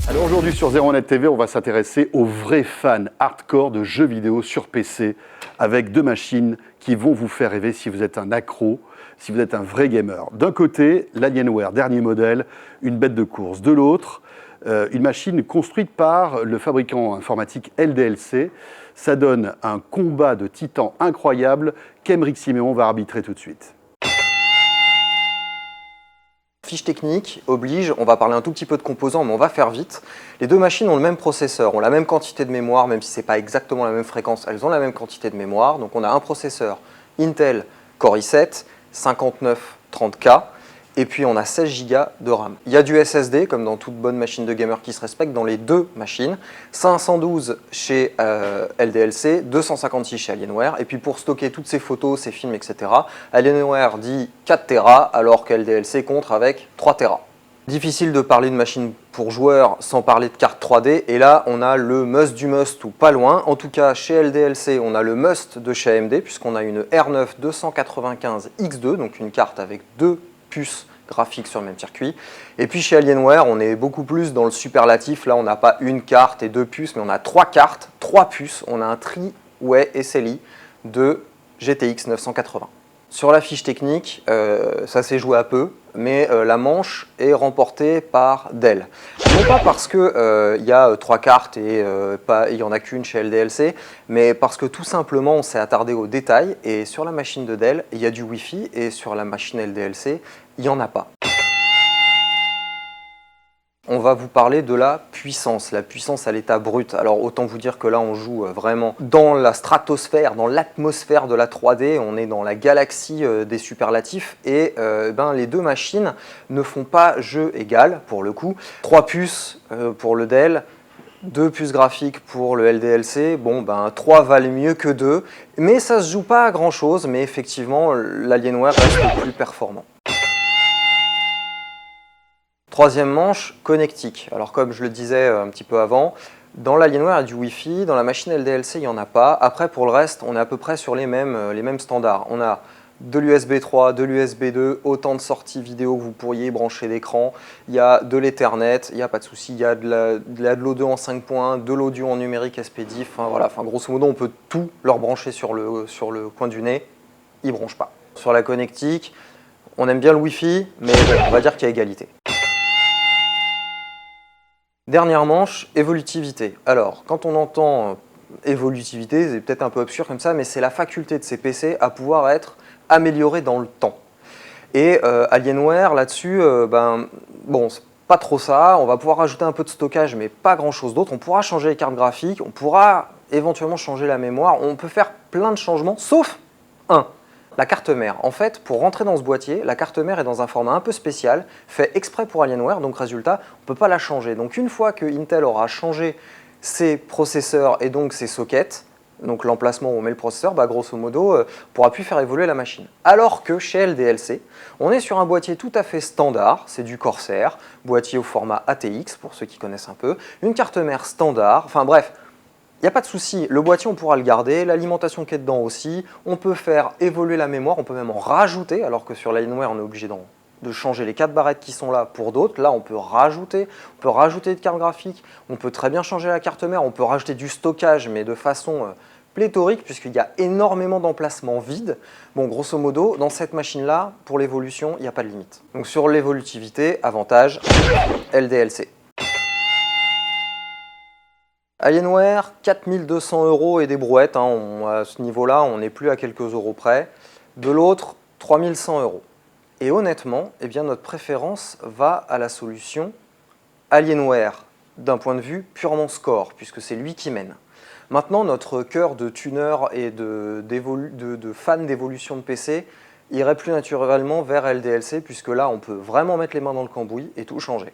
Alors aujourd'hui sur ZeroNet TV, on va s'intéresser aux vrais fans hardcore de jeux vidéo sur PC avec deux machines qui vont vous faire rêver si vous êtes un accro, si vous êtes un vrai gamer. D'un côté, l'Alienware dernier modèle, une bête de course. De l'autre, une machine construite par le fabricant informatique LDLC. Ça donne un combat de titans incroyable qu'Aymeric Siméon va arbitrer tout de suite. Fiche technique oblige, on va parler un tout petit peu de composants, mais on va faire vite. Les deux machines ont le même processeur, ont la même quantité de mémoire, même si ce n'est pas exactement la même fréquence, elles ont la même quantité de mémoire. Donc on a un processeur Intel Core i7, 5930K, et puis on a 16 Go de RAM. Il y a du SSD, comme dans toute bonne machine de gamer qui se respecte, dans les deux machines. 512 chez LDLC, 256 chez Alienware. Et puis pour stocker toutes ces photos, ces films, etc., Alienware dit 4 Tera, alors que LDLC compte avec 3 Tera. Difficile de parler de machine pour joueurs sans parler de carte 3D. Et là, on a le must du must ou pas loin. En tout cas, chez LDLC, on a le must de chez AMD, puisqu'on a une R9 295X2, donc une carte avec deux puces graphiques sur le même circuit. Et puis chez Alienware, on est beaucoup plus dans le superlatif. Là, on n'a pas une carte et deux puces, mais on a trois cartes, trois puces. On a un Tri-Way SLI de GTX 980. Sur la fiche technique, ça s'est joué à peu, mais la manche est remportée par Dell. Non pas parce qu'il y a trois cartes et il n'y en a qu'une chez LDLC, mais parce que tout simplement on s'est attardé aux détails et sur la machine de Dell, il y a du Wi-Fi et sur la machine LDLC, il n'y en a pas. On va vous parler de la puissance à l'état brut. Alors autant vous dire que là on joue vraiment dans la stratosphère, dans l'atmosphère de la 3D, on est dans la galaxie des superlatifs et les deux machines ne font pas jeu égal pour le coup. 3 puces pour le Dell, 2 puces graphiques pour le LDLC, 3 valent mieux que 2, mais ça se joue pas à grand chose, mais effectivement l'Alienware reste le plus performant. Troisième manche, connectique. Alors comme je le disais un petit peu avant, dans l'Alienware il y a du Wi-Fi, dans la machine LDLC il n'y en a pas. Après pour le reste, on est à peu près sur les mêmes standards. On a de l'USB 3, de l'USB 2, autant de sorties vidéo que vous pourriez brancher d'écran. Il y a de l'Ethernet, il n'y a pas de souci, il y a de l'audio en 5 points, de l'audio en numérique SPDIF. Grosso modo on peut tout leur brancher sur le coin du nez, ils ne bronchent pas. Sur la connectique, on aime bien le Wi-Fi, mais on va dire qu'il y a égalité. Dernière manche, évolutivité. Alors, quand on entend évolutivité, c'est peut-être un peu obscur comme ça, mais c'est la faculté de ces PC à pouvoir être améliorés dans le temps. Et Alienware, là-dessus, c'est pas trop ça. On va pouvoir rajouter un peu de stockage, mais pas grand-chose d'autre. On pourra changer les cartes graphiques, on pourra éventuellement changer la mémoire. On peut faire plein de changements, sauf un. La carte mère. En fait, pour rentrer dans ce boîtier, la carte mère est dans un format un peu spécial, fait exprès pour Alienware, donc résultat, on ne peut pas la changer. Donc une fois que Intel aura changé ses processeurs et donc ses sockets, donc l'emplacement où on met le processeur, grosso modo, on ne pourra plus faire évoluer la machine. Alors que chez LDLC, on est sur un boîtier tout à fait standard, c'est du Corsair, boîtier au format ATX, pour ceux qui connaissent un peu, une carte mère standard, enfin bref, il n'y a pas de souci, le boîtier on pourra le garder, l'alimentation qui est dedans aussi, on peut faire évoluer la mémoire, on peut même en rajouter, alors que sur l'Alienware on est obligé de changer les 4 barrettes qui sont là pour d'autres. Là on peut rajouter des cartes graphiques, on peut très bien changer la carte mère, on peut rajouter du stockage mais de façon pléthorique puisqu'il y a énormément d'emplacements vides. Bon, grosso modo, dans cette machine-là, pour l'évolution, il n'y a pas de limite. Donc sur l'évolutivité, avantage, LDLC. Alienware, 4200 € et des brouettes, à ce niveau-là, on n'est plus à quelques euros près. De l'autre, 3100 €. Et honnêtement, notre préférence va à la solution Alienware, d'un point de vue purement score, puisque c'est lui qui mène. Maintenant, notre cœur de tuner et de fan d'évolution de PC irait plus naturellement vers LDLC, puisque là, on peut vraiment mettre les mains dans le cambouis et tout changer.